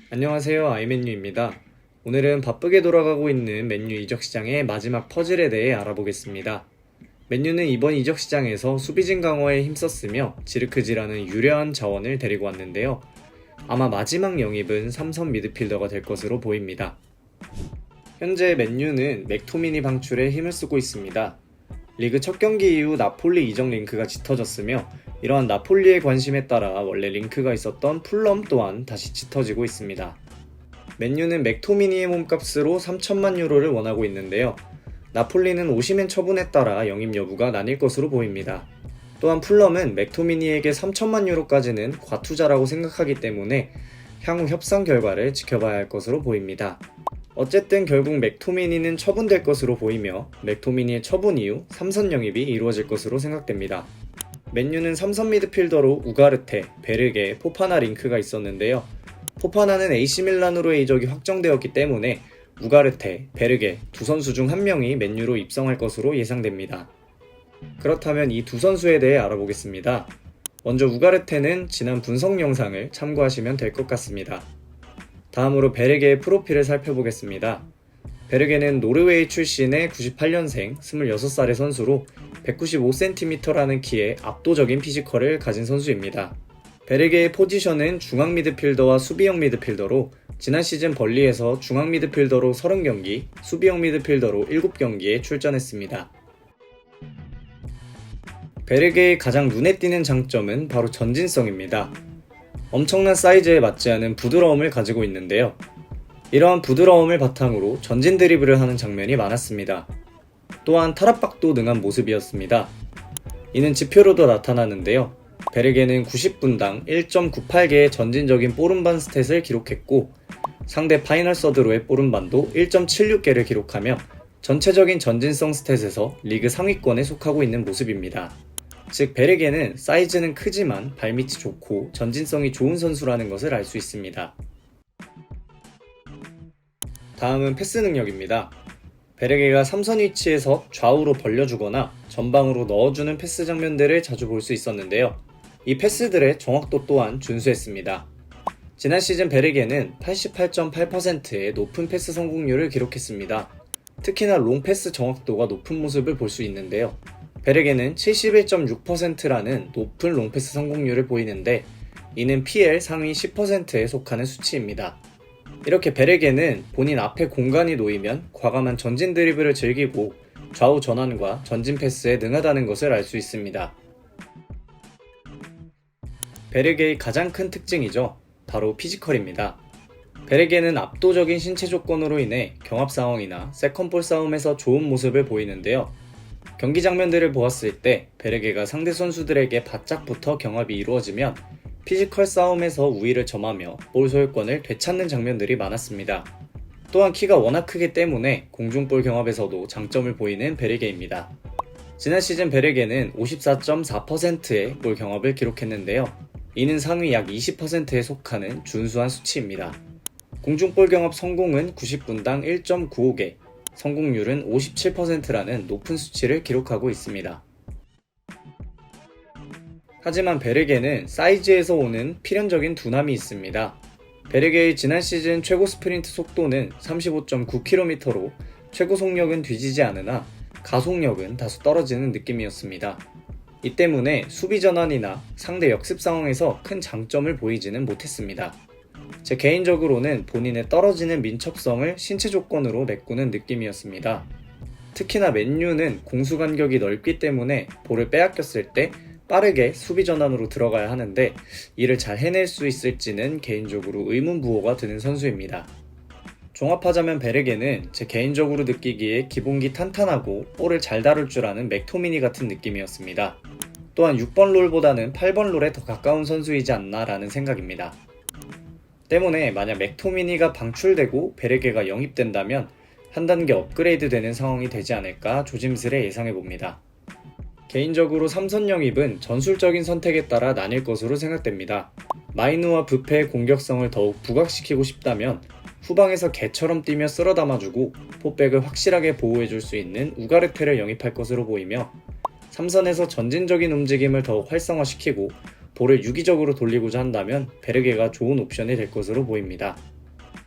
안녕하세요. 아이맨유입니다. 오늘은 바쁘게 돌아가고 있는 맨유 이적 시장의 마지막 퍼즐에 대해 알아보겠습니다. 맨유는 이번 이적 시장에서 수비진 강화에 힘썼으며 지르크지라는 유려한 자원을 데리고 왔는데요. 아마 마지막 영입은 삼선 미드필더가 될 것으로 보입니다. 현재 맨유는 맥토미니 방출에 힘을 쓰고 있습니다. 리그 첫 경기 이후 나폴리 이적 링크가 짙어졌으며 이러한 나폴리의 관심에 따라 원래 링크가 있었던 풀럼 또한 다시 짙어지고 있습니다. 맨유는 맥토미니의 몸값으로 3천만 유로를 원하고 있는데요. 나폴리는 오시멘 처분에 따라 영입 여부가 나뉠 것으로 보입니다. 또한 풀럼은 맥토미니에게 3천만 유로까지는 과투자라고 생각하기 때문에 향후 협상 결과를 지켜봐야 할 것으로 보입니다. 어쨌든 결국 맥토미니는 처분될 것으로 보이며 맥토미니의 처분 이후 3선 영입이 이루어질 것으로 생각됩니다. 맨유는 3선 미드필더로 우가르테, 베르게, 포파나 링크가 있었는데요. 포파나는 AC밀란으로의 이적이 확정되었기 때문에 우가르테, 베르게 두 선수 중 한 명이 맨유로 입성할 것으로 예상됩니다. 그렇다면 이 두 선수에 대해 알아보겠습니다. 먼저 우가르테는 지난 분석 영상을 참고하시면 될 것 같습니다. 다음으로 베르게의 프로필을 살펴보겠습니다. 베르게는 노르웨이 출신의 98년생 26살의 선수로 195cm라는 키에 압도적인 피지컬을 가진 선수입니다. 베르게의 포지션은 중앙 미드필더와 수비형 미드필더로 지난 시즌 벌리에서 중앙 미드필더로 30경기, 수비형 미드필더로 7경기에 출전했습니다. 베르게의 가장 눈에 띄는 장점은 바로 전진성입니다. 엄청난 사이즈에 맞지 않은 부드러움을 가지고 있는데요. 이러한 부드러움을 바탕으로 전진 드리블을 하는 장면이 많았습니다. 또한 탈압박도 능한 모습이었습니다. 이는 지표로도 나타나는데요. 베르게는 90분당 1.98개의 전진적인 볼음반 스탯을 기록했고 상대 파이널 서드로의 볼음반도 1.76개를 기록하며 전체적인 전진성 스탯에서 리그 상위권에 속하고 있는 모습입니다. 즉 베르게는 사이즈는 크지만 발밑이 좋고 전진성이 좋은 선수라는 것을 알 수 있습니다. 다음은 패스 능력입니다. 베르게가 3선 위치에서 좌우로 벌려주거나 전방으로 넣어주는 패스 장면들을 자주 볼 수 있었는데요. 이 패스들의 정확도 또한 준수했습니다. 지난 시즌 베르게는 88.8%의 높은 패스 성공률을 기록했습니다. 특히나 롱패스 정확도가 높은 모습을 볼 수 있는데요. 베르게는 71.6%라는 높은 롱패스 성공률을 보이는데 이는 PL 상위 10%에 속하는 수치입니다. 이렇게 베르게는 본인 앞에 공간이 놓이면 과감한 전진 드리블을 즐기고 좌우 전환과 전진 패스에 능하다는 것을 알 수 있습니다. 베르게의 가장 큰 특징이죠. 바로 피지컬입니다. 베르게는 압도적인 신체 조건으로 인해 경합 상황이나 세컨볼 싸움에서 좋은 모습을 보이는데요. 경기 장면들을 보았을 때 베르게가 상대 선수들에게 바짝 붙어 경합이 이루어지면 피지컬 싸움에서 우위를 점하며 볼 소유권을 되찾는 장면들이 많았습니다. 또한 키가 워낙 크기 때문에 공중볼 경합에서도 장점을 보이는 베르게입니다. 지난 시즌 베르게는 54.4%의 볼 경합을 기록했는데요. 이는 상위 약 20%에 속하는 준수한 수치입니다. 공중볼 경합 성공은 90분당 1.95개, 성공률은 57%라는 높은 수치를 기록하고 있습니다. 하지만 베르게는 사이즈에서 오는 필연적인 둔함이 있습니다. 베르게의 지난 시즌 최고 스프린트 속도는 35.9km로 최고 속력은 뒤지지 않으나 가속력은 다소 떨어지는 느낌이었습니다. 이 때문에 수비 전환이나 상대 역습 상황에서 큰 장점을 보이지는 못했습니다. 제 개인적으로는 본인의 떨어지는 민첩성을 신체 조건으로 메꾸는 느낌이었습니다. 특히나 맨유는 공수 간격이 넓기 때문에 볼을 빼앗겼을 때 빠르게 수비 전환으로 들어가야 하는데 이를 잘 해낼 수 있을지는 개인적으로 의문부호가 드는 선수입니다. 종합하자면 베르게는 제 개인적으로 느끼기에 기본기 탄탄하고 볼을 잘 다룰 줄 아는 맥토미니 같은 느낌이었습니다. 또한 6번 롤보다는 8번 롤에 더 가까운 선수이지 않나 라는 생각입니다. 때문에 만약 맥토미니가 방출되고 베르게가 영입된다면 한 단계 업그레이드 되는 상황이 되지 않을까 조심스레 예상해봅니다. 개인적으로 3선 영입은 전술적인 선택에 따라 나뉠 것으로 생각됩니다. 마이누와 부페의 공격성을 더욱 부각시키고 싶다면 후방에서 개처럼 뛰며 쓸어 담아주고 포백을 확실하게 보호해줄 수 있는 우가르테를 영입할 것으로 보이며 3선에서 전진적인 움직임을 더욱 활성화시키고 볼을 유기적으로 돌리고자 한다면 베르게가 좋은 옵션이 될 것으로 보입니다.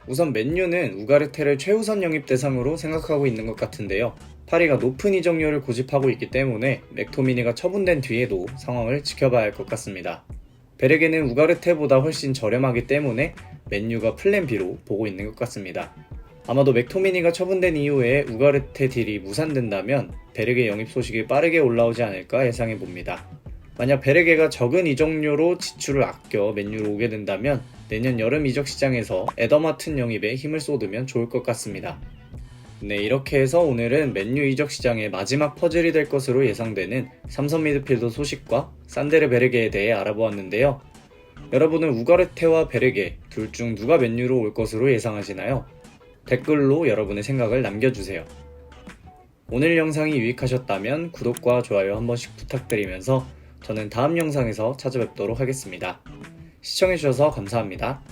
우선 맨유는 우가르테를 최우선 영입 대상으로 생각하고 있는 것 같은데요. 파리가 높은 이적료를 고집하고 있기 때문에 맥토미니가 처분된 뒤에도 상황을 지켜봐야 할 것 같습니다. 베르게는 우가르테보다 훨씬 저렴하기 때문에 맨유가 플랜 B로 보고 있는 것 같습니다. 아마도 맥토미니가 처분된 이후에 우가르테 딜이 무산된다면 베르게 영입 소식이 빠르게 올라오지 않을까 예상해봅니다. 만약 베르게가 적은 이적료로 지출을 아껴 맨유로 오게 된다면 내년 여름 이적 시장에서 에더마튼 영입에 힘을 쏟으면 좋을 것 같습니다. 네, 이렇게 해서 오늘은 맨유 이적 시장의 마지막 퍼즐이 될 것으로 예상되는 삼선 미드필더 소식과 산데르 베르게에 대해 알아보았는데요. 여러분은 우가르테와 베르게 둘 중 누가 맨유로 올 것으로 예상하시나요? 댓글로 여러분의 생각을 남겨주세요. 오늘 영상이 유익하셨다면 구독과 좋아요 한 번씩 부탁드리면서 저는 다음 영상에서 찾아뵙도록 하겠습니다. 시청해주셔서 감사합니다.